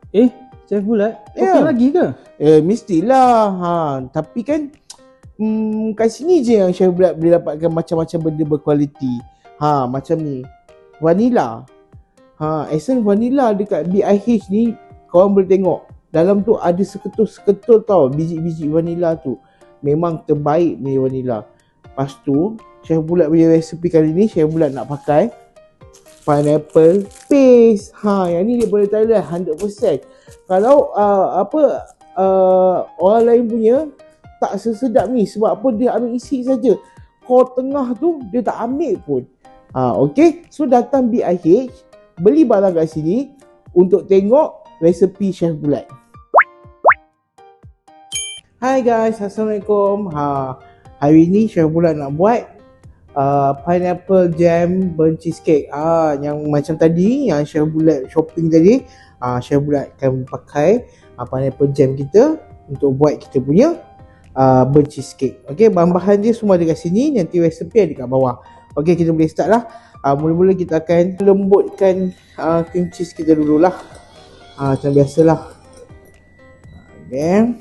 Eh, chef bulat? Ya. Shopping lagi ke? Mestilah. Tapi kan kat sini je yang chef bulat boleh dapatkan macam-macam benda berkualiti. Macam ni. Vanilla. Essence vanilla dekat BIH ni korang boleh tengok. Dalam tu ada seketul-seketul tau biji-biji vanilla tu. Memang terbaik punya vanilla. Lepas tu, chef bulat punya resepi kali ni, chef bulat nak pakai pineapple paste. Yang ni dia boleh Thailand 100%. Kalau orang lain punya tak sesedap ni. Sebab apa? Dia ambil isi saja. Core tengah tu dia tak ambil pun. Okay. So datang BIH, beli barang kat sini untuk tengok resepi chef bulat. Hai guys, Assalamualaikum. Hari ni chef bulat nak buat pineapple jam burnt cheesecake. Yang macam tadi, yang chef bulat shopping tadi, chef bulat akan pakai pineapple jam kita untuk buat kita punya burnt cheesecake. Okey, bahan-bahan dia semua ada kat sini, nanti resepi ada kat bawah. Okey, kita boleh start lah. Mula-mula kita akan lembutkan cream cheese kita dululah. Macam biasalah. Okay.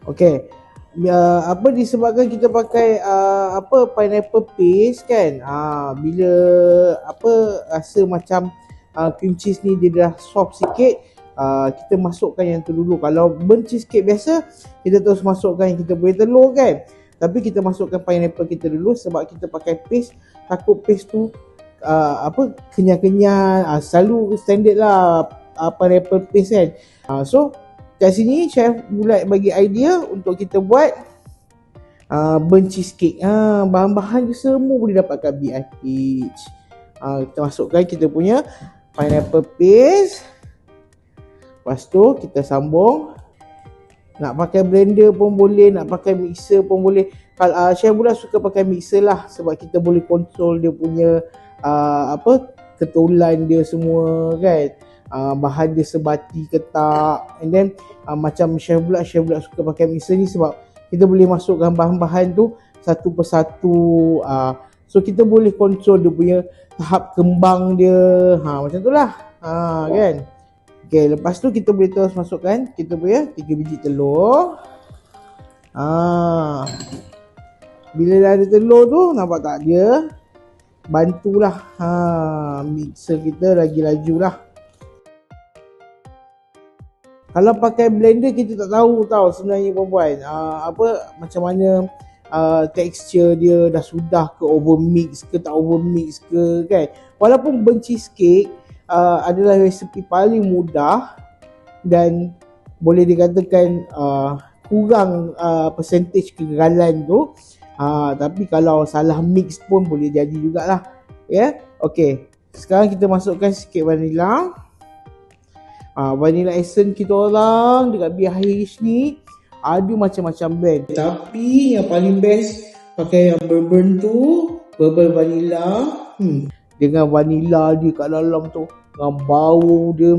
Okay. Disebabkan kita pakai pineapple paste kan. Bila rasa macam cream cheese ni dia dah soft sikit, kita masukkan yang tu dulu. Kalau burnt cheesecake biasa, kita terus masukkan yang kita boleh telur kan. Tapi kita masukkan pineapple kita dulu sebab kita pakai paste. Takut paste tu kenyal-kenyal. Selalu standard lah pineapple paste kan. So kat sini chef bulat bagi idea untuk kita buat burnt cheesecake. Bahan-bahan dia semua boleh dapat kat BIH. Kita masukkan kita punya pineapple paste. Lepas tu kita sambung. Nak pakai blender pun boleh, nak pakai mixer pun boleh. Kalau chef bulat suka pakai mixer lah sebab kita boleh kontrol dia punya ketulan dia semua kan. Bahan dia sebati ke tak. And then macam chef bulat suka pakai mixer ni sebab kita boleh masukkan bahan-bahan tu satu persatu. So kita boleh kontrol dia punya tahap kembang dia. Macam tu lah. Kan. Okay, lepas tu kita boleh terus masukkan kita punya 3 biji telur. Bila dah ada telur tu, nampak tak dia? Bantulah mixer kita lagi laju lah. Kalau pakai blender kita tak tahu tau sebenarnya perempuan. Macam mana tekstur dia dah sudah ke overmix ke tak overmix ke kan. Walaupun burnt cheesecake adalah resepi paling mudah dan boleh dikatakan kurang percentage kegagalan tu, tapi kalau salah mix pun boleh jadi jugalah. Ya. Okey. Sekarang kita masukkan sikit vanilla. Vanilla essence kita orang dekat BIH ni ada macam-macam brand. Tapi yang paling best pakai yang bourbon tu, bourbon vanilla. Dengan vanilla dia kat dalam tu, dengan bau dia,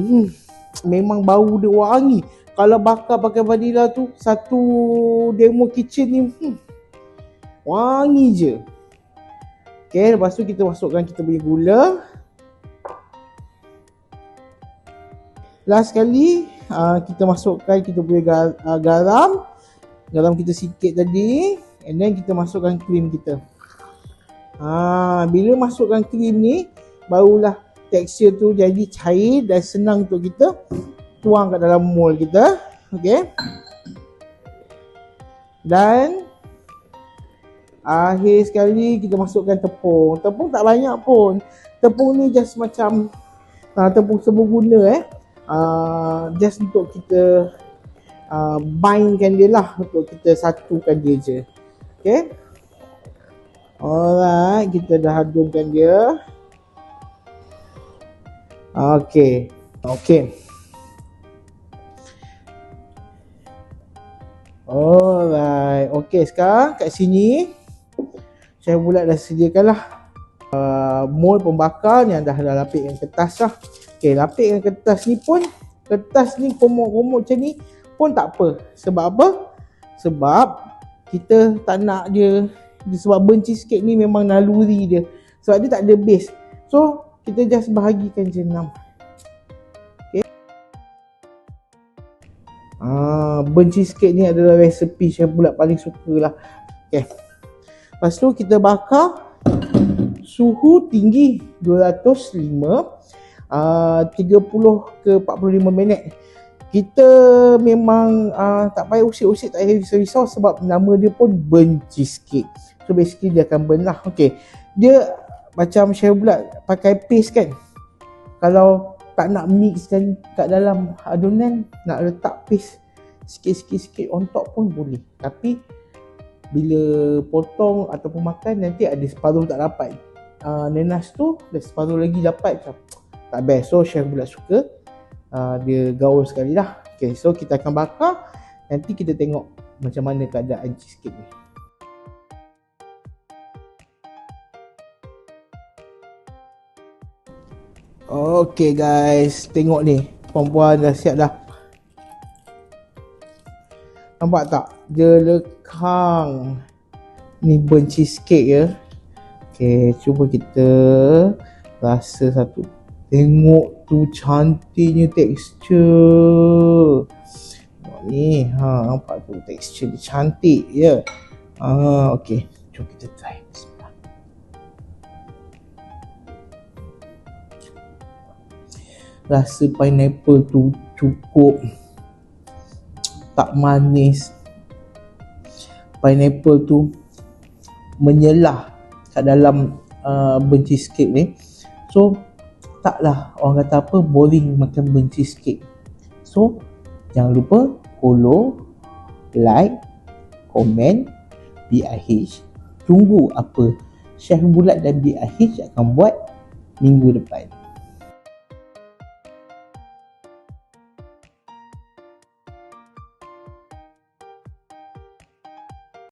memang bau dia wangi. Kalau bakar pakai vanilla tu, satu demo kitchen ni wangi je. Okay, lepas tu kita masukkan kita punya gula. Last sekali kita masukkan kita punya garam. Garam kita sikit tadi. And then kita masukkan krim kita. Bila masukkan krim ni, barulah tekstur tu jadi cair dan senang untuk kita tuang kat dalam mold kita. Okay. Dan akhir sekali kita masukkan tepung. Tepung tak banyak pun. Tepung ni just macam tepung serbaguna just untuk kita bindkan dia lah, untuk kita satukan dia je. Okay. Alright, kita dah adunkan dia. Okay. Alright. Okay, sekarang kat sini chef bulat dah sediakan lah mold pembakar yang dah lapik dengan kertas lah. Okay, lapik dengan kertas ni pun, kertas ni komok-komok macam ni pun tak apa. Sebab apa? Sebab kita tak nak dia, sebab burnt cheesecake ni memang naluri dia. sebab dia tak ada base. So kita just bahagikan je 6. Okay. Burnt cheesecake ni adalah resepi chef bulat paling suka lah. Okay. Lepas tu kita bakar suhu tinggi 205 30 ke 45 minit. Kita memang tak payah usik-usik, tak payah risau-risau sebab nama dia pun burnt cheesecake. So basically dia akan burn lah. Okay. Dia macam chef bulat pakai paste kan. Kalau tak nak mixkan kat dalam adunan, nak letak paste sikit-sikit on top pun boleh. Tapi bila potong ataupun makan, nanti ada separuh tak dapat. Nenas tu dan separuh lagi dapat. Tak best. So chef bulat suka dia gaul sekali lah. Okay, so kita akan bakar. Nanti kita tengok macam mana keadaan cheesecake ni. Okay guys, tengok ni, puan-puan dah siap dah. Nampak tak? Dia lekang. Ni burnt cheesecake ya. Okay, cuba kita rasa satu. Tengok tu cantiknya tekstur. Ni, nampak tu tekstur dia cantik ya. Okay, jom kita try. Bismillah. Rasa pineapple tu cukup, tak manis. Pineapple tu menyelah kat dalam burnt cheesecake ni. So taklah orang kata apa, boring makan burnt cheesecake. So jangan lupa follow, like, komen BIH. Tunggu apa Chef Bulat dan BIH akan buat minggu depan.